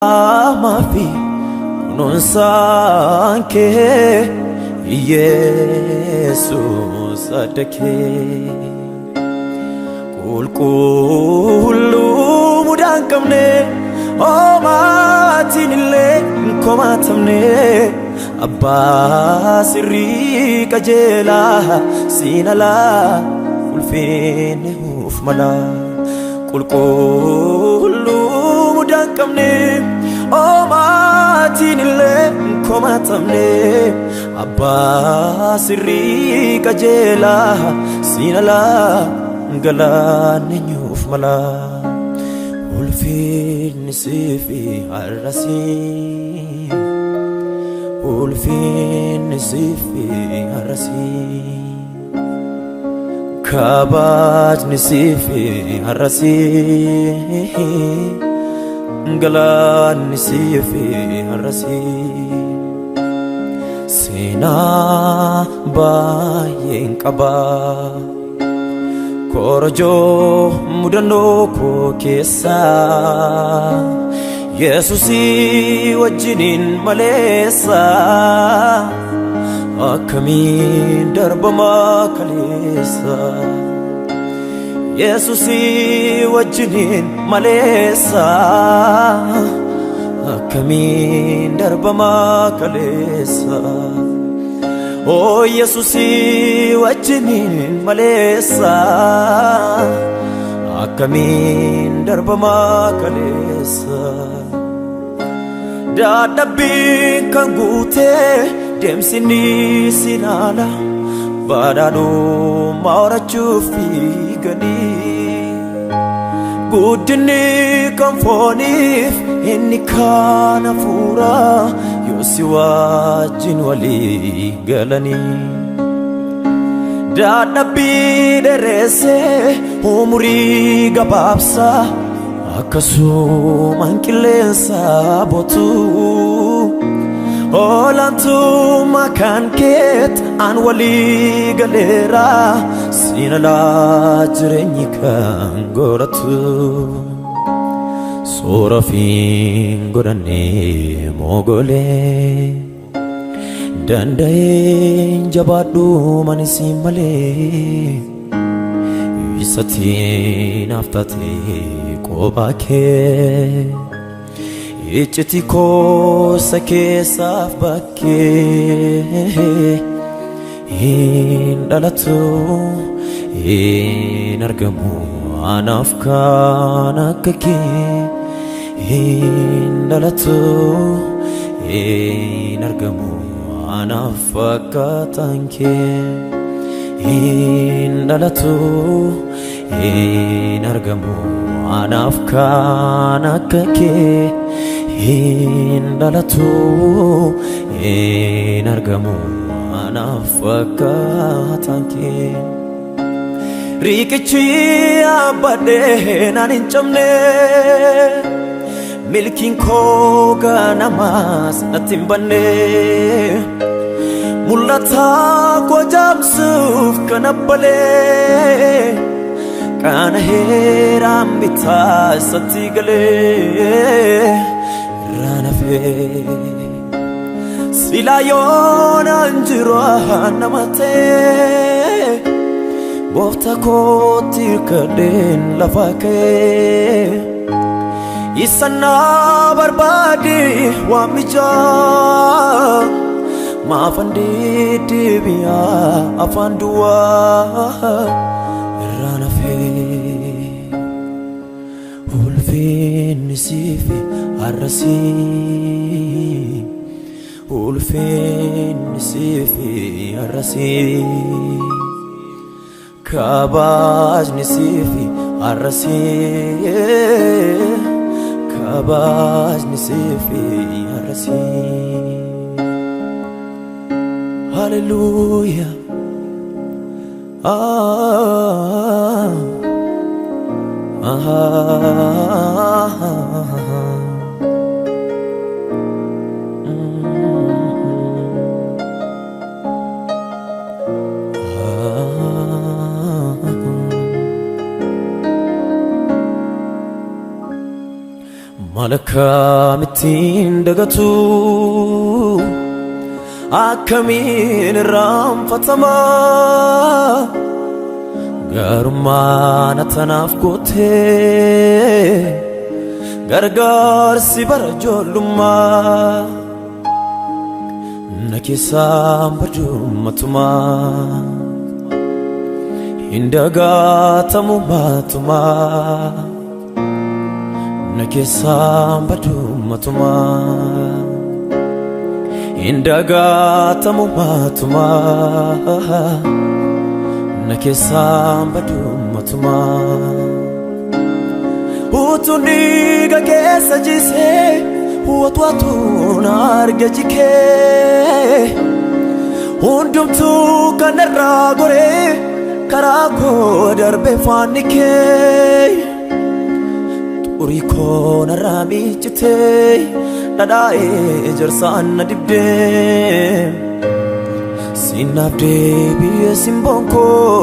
Amafi nonsanke Jesus adake kulkulu mudan kamne o matinille komatamne abba sirri kajela sinala ulfine ufmala kulkulu mudan kamne o matinille komatamne abba sirri kajela sinala galane ufmala ulfin sifi arasi ulfin sifi arasi kabaj nisifi arasi galan nisifi arasi sena bayen kaba Korojo mudano ko kesa Yesusi wajinin malesa Akamin darbama kalesa Yesusi wajinin malesa Akamin darbama kalesa Oh Yesusi wajinin malesa Akamin darbama kalesa Dadabin kan gute demsini sinala Badano maura chufi gani Gudini kan fonif inni kana fura Yosi wajin wali galani Dadabbi derese umri gababsa Akasuma ankilensa botu Olantu makan ket an wali galera Sinala jirenyi kan goratu Sorafin godane mogole Dandain jabadu manisi male Isatin aftate kobake Ichiti ko sake safbake Indalatu inargamu anafkana kake Indalatu inargamu anafakatanke Indalatu inargamu anafkana kake Indalatu inargamu anafakatanke Rikichi abade naninchamne Milkin koga namas natimbane Mulata ko jamsuf kanabale Kana heram bita satigale Ranafe Silayon anjirwa namate Bofta ko tirkaden lafake Isana barbadi wamija Mafandi dibia afandua Ranafe Ulfin nisifi arasi Ulfin nisifi arasi Kabaj nisifi arasi Kabaj nisifi arasi Hallelujah Malakamittiin dagatu akkamiin irraanfatama garummaan atanaaf gootee gargaarsi bara ijoollummaa na keessaan badumatumaa hin dagaatamu maatumaa na keessaan badumatumaa hin dagaatamu maatumaa na keessaan badumatumaa utuun dhiiga keessa jisee watu na arge jikee hundumtuu kanarraa goree karaa koo darbe faanni kee xurii koo narraa miicitee dhadhaa'ee jarsaan na dibdee sinaaf deebi'ee simboon koo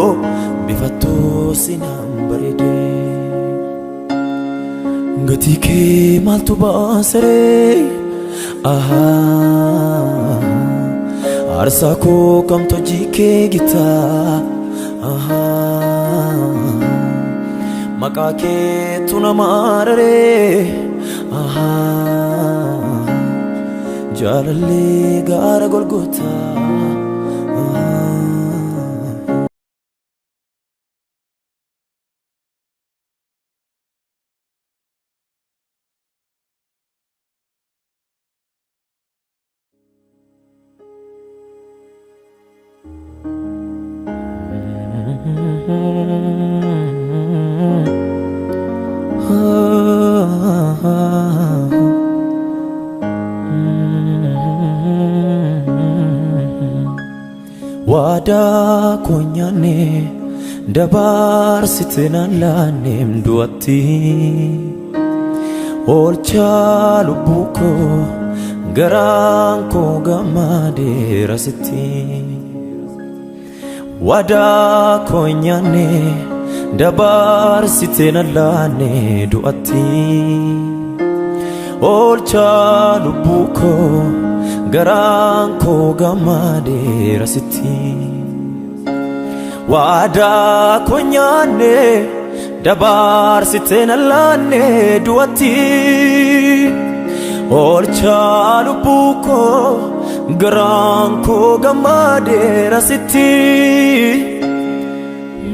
bifattuu sinaan bareedee gatii kee maaltu baasaree aarsaa koo kamtu hojii kee gitaa maqaa keetu nama araree jaalallee gaara Golgotaa Waadaa koo nyaannee dabarsitee naan laanneem du'atti oolchaa lubbuu koo garaan koo gammadeera sitti waadaa koo nyaannee dabarsitee naan laannee du'atti oolchaa lubbuu koo garaan koo gammadeera sitti waadaa koo nyaannee dabarsitee naan laannee du'atti oolchaa lubbuu koo garaan koo gammadeera sitti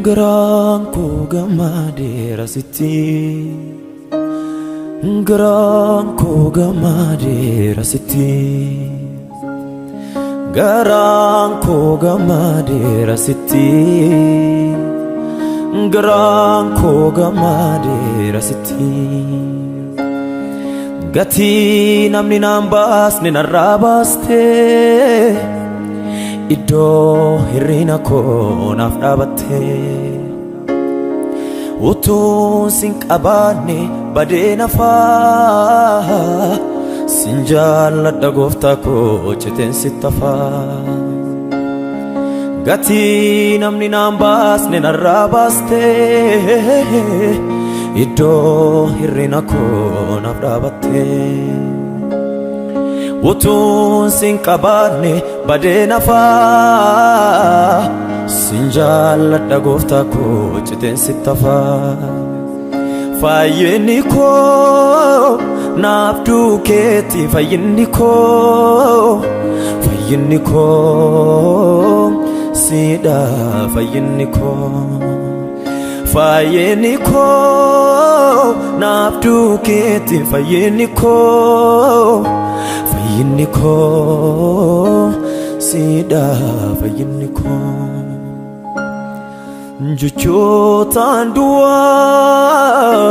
garaan koo gammadeera sitti garaan koo gammadeera sitti garaan koo gammadeera sitti garaan koo gammadeera sitti gatii namni naan baasne narraa baastee iddoo hirrina koo naaf dhaabattee utuun sin qabaanne badee nafaa sin jaalladha gooftaa koo citeen sitti hafaa gatii namni naan baasne narraa baastee iddoo hirrina koo naaf dhaabattee utuun sin qabaanne badee nafaa sin jaalladha gooftaa koo citeen sitti hafaa fayyinni koo naaf duukeetti fayyinni koo siidha fayyinni koo fayyinni koo naaf duukeetti fayyinni koo siidha fayyinni koo jechoota du'aa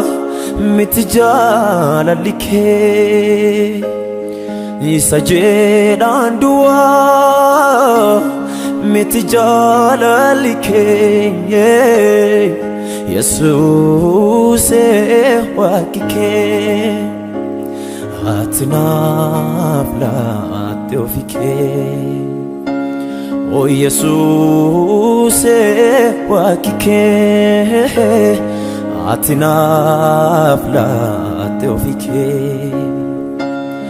miti jaalalli kee isa jedhaan du'aa miti jaalalli kee Yesuusee waaqi kee ati naaf laatte ofii kee O Yesuusee waaqi kee ati naaf laatte latte ofike